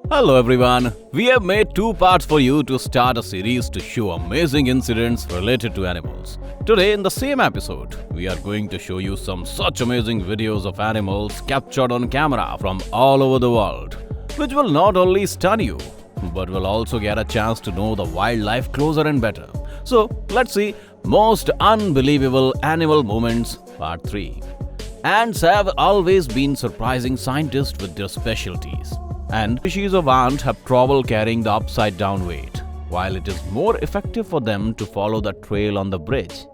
Hello everyone, we have made two parts for you to start a series to show amazing incidents related to animals. Today in the same episode, we are going to show you some such amazing videos of animals captured on camera from all over the world, which will not only stun you, but will also get a chance to know the wildlife closer and better. So let's see most unbelievable animal moments part 3. Ants have always been surprising scientists with their specialties. And species of ant have trouble carrying the upside down weight, while it is more effective for them to follow the trail on the bridge.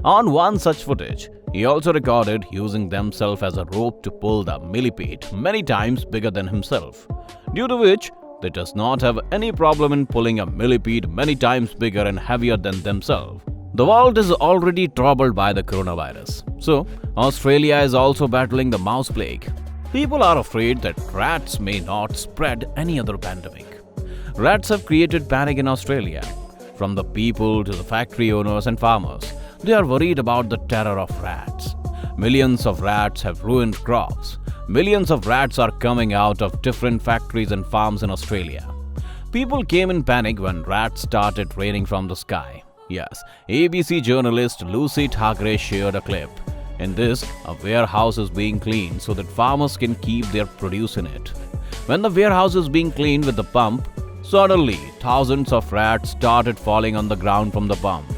On one such footage, he also recorded using themselves as a rope to pull the millipede many times bigger than himself, due to which they does not have any problem in pulling a millipede many times bigger and heavier than themselves. The world is already troubled by the coronavirus, so Australia is also battling the mouse plague. People are afraid that rats may not spread any other pandemic. Rats have created panic in Australia. From the people to the factory owners and farmers, they are worried about the terror of rats. Millions of rats have ruined crops. Millions of rats are coming out of different factories and farms in Australia. People came in panic when rats started raining from the sky. Yes, ABC journalist Lucy Thackeray shared a clip. In this, a warehouse is being cleaned so that farmers can keep their produce in it. When the warehouse is being cleaned with the pump, suddenly thousands of rats started falling on the ground from the pump.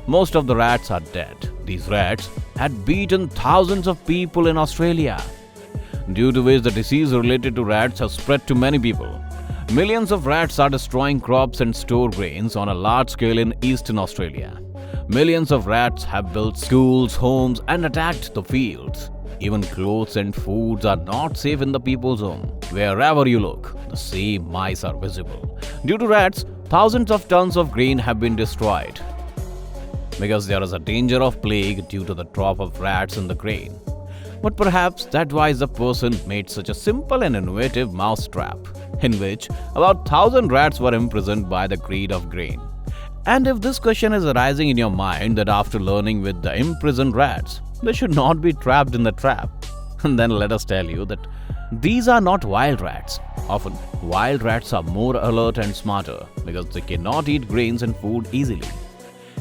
Most of the rats are dead. These rats had beaten thousands of people in Australia, due to which the disease related to rats has spread to many people. Millions of rats are destroying crops and store grains on a large scale in eastern Australia. Millions of rats have built schools, homes, and attacked the fields. Even clothes and foods are not safe in the people's home. Wherever you look, the same mice are visible. Due to rats, thousands of tons of grain have been destroyed, because there is a danger of plague due to the drop of rats in the grain. But perhaps that's why the person made such a simple and innovative mouse trap, in which about 1,000 rats were imprisoned by the greed of grain. And if this question is arising in your mind that after learning with the imprisoned rats, they should not be trapped in the trap, then let us tell you that these are not wild rats. Often, wild rats are more alert and smarter because they cannot eat grains and food easily.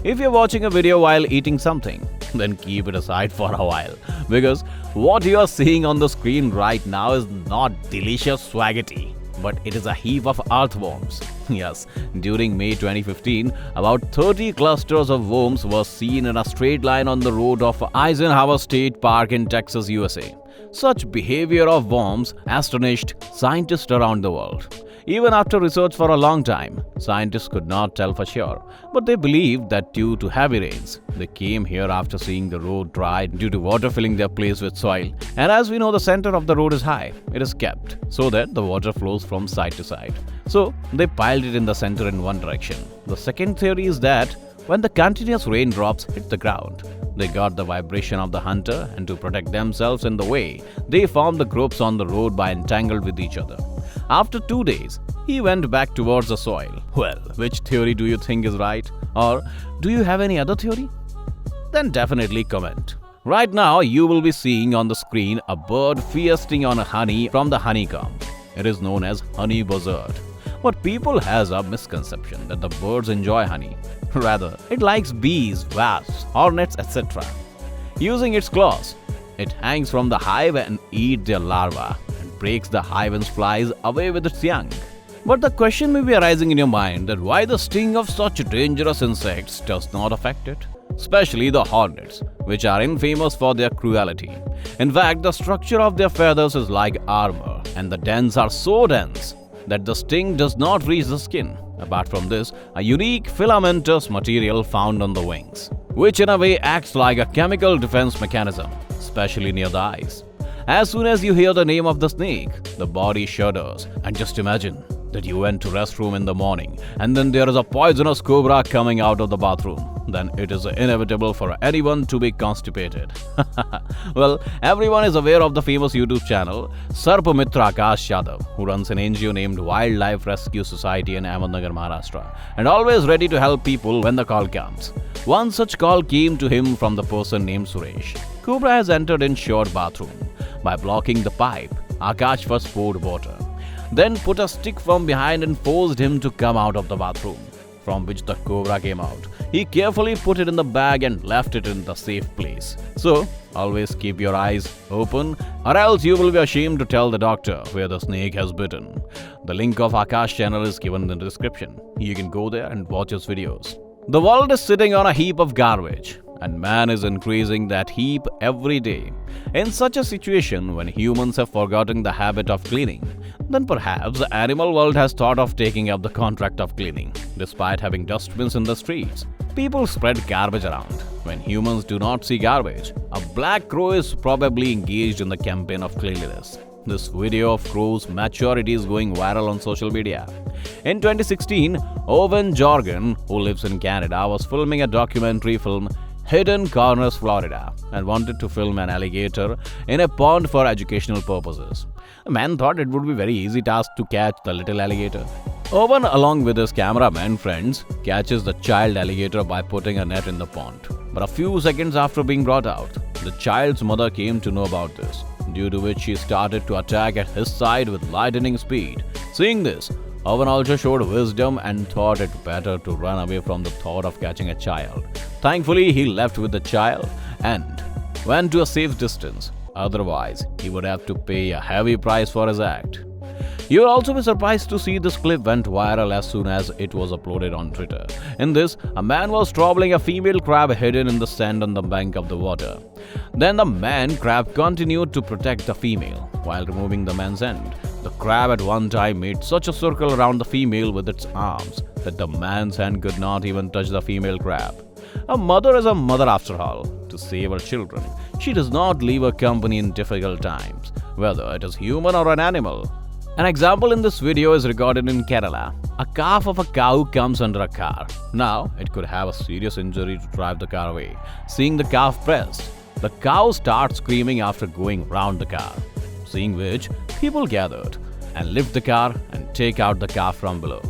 If you're watching a video while eating something, then keep it aside for a while, because what you are seeing on the screen right now is not delicious spaghetti, but it is a heap of earthworms. Yes, during May 2015, about 30 clusters of worms were seen in a straight line on the road of Eisenhower State Park in Texas, USA. Such behavior of worms astonished scientists around the world. Even after research for a long time, scientists could not tell for sure, but they believed that due to heavy rains, they came here after seeing the road dry due to water filling their place with soil. And as we know, the center of the road is high. It is kept so that the water flows from side to side. So they piled it in the center in one direction. The second theory is that when the continuous raindrops hit the ground, they got the vibration of the hunter, and to protect themselves in the way, they formed the groups on the road by entangled with each other. After 2 days, he went back towards the soil. Well, which theory do you think is right? Or do you have any other theory? Then definitely comment. Right now, you will be seeing on the screen a bird feasting on honey from the honeycomb. It is known as honey buzzard. But people has a misconception that the birds enjoy honey. Rather, it likes bees, wasps, hornets, etc. Using its claws, it hangs from the hive and eats their larvae, and breaks the hive and flies away with its young. But the question may be arising in your mind that why the sting of such dangerous insects does not affect it, especially the hornets, which are infamous for their cruelty. In fact, the structure of their feathers is like armor, and the dens are so dense that the sting does not reach the skin. Apart from this, a unique filamentous material found on the wings, which in a way acts like a chemical defense mechanism, especially near the eyes. As soon as you hear the name of the snake, the body shudders. And just imagine that you went to restroom in the morning and then there is a poisonous cobra coming out of the bathroom. Then it is inevitable for anyone to be constipated. Well, everyone is aware of the famous YouTube channel Sarpamitra Akash Yadav, who runs an NGO named Wildlife Rescue Society in Ahmednagar, Maharashtra, and always ready to help people when the call comes. One such call came to him from the person named Suresh. Cobra has entered in shared bathroom. By blocking the pipe, Akash first poured water. then put a stick from behind and forced him to come out of the bathroom, from which the cobra came out. He carefully put it in the bag and left it in the safe place. So, always keep your eyes open, or else you will be ashamed to tell the doctor where the snake has bitten. The link of Akash channel is given in the description. You can go there and watch his videos. The world is sitting on a heap of garbage, and man is increasing that heap every day. In such a situation, when humans have forgotten the habit of cleaning, then perhaps the animal world has thought of taking up the contract of cleaning. Despite having dustbins in the streets, people spread garbage around. When humans do not see garbage, a black crow is probably engaged in the campaign of cleanliness. This video of crow's maturity is going viral on social media. In 2016, Owen Jorgen, who lives in Canada, was filming a documentary film Hidden Corners, Florida, and wanted to film an alligator in a pond for educational purposes. The man thought it would be a very easy task to catch the little alligator. Owen, along with his cameraman friends, catches the child alligator by putting a net in the pond. But a few seconds after being brought out, the child's mother came to know about this, due to which she started to attack at his side with lightning speed. Seeing this, Owen also showed wisdom and thought it better to run away from the thought of catching a child. Thankfully, he left with the child and went to a safe distance. Otherwise, he would have to pay a heavy price for his act. You will also be surprised to see this clip went viral as soon as it was uploaded on Twitter. In this, a man was troubling a female crab hidden in the sand on the bank of the water. Then the man crab continued to protect the female while removing the man's hand. The crab at one time made such a circle around the female with its arms that the man's hand could not even touch the female crab. A mother is a mother after all. To save her children, she does not leave her company in difficult times, whether it is human or an animal. An example in this video is recorded in Kerala. A calf of a cow comes under a car. Now, it could have a serious injury to drive the car away. Seeing the calf pressed, the cow starts screaming after going round the car. Seeing which, people gathered and lift the car and take out the calf from below.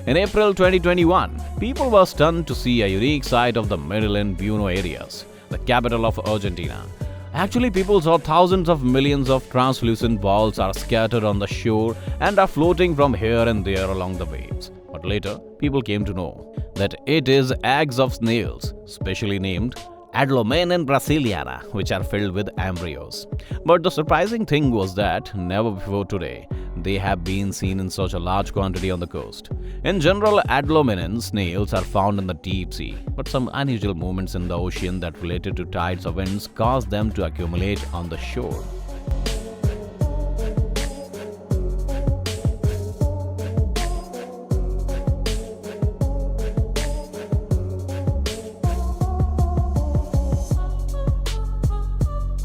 In April 2021, people were stunned to see a unique sight of the Medellin Buenos Aires, the capital of Argentina. Actually, people saw thousands of millions of translucent balls are scattered on the shore and are floating from here and there along the waves. But later, people came to know that it is eggs of snails, specially named Adlomenon brasiliana, which are filled with embryos. But the surprising thing was that never before today they have been seen in such a large quantity on the coast. In general, Adlomenon snails are found in the deep sea, but some unusual movements in the ocean that related to tides or winds cause them to accumulate on the shore.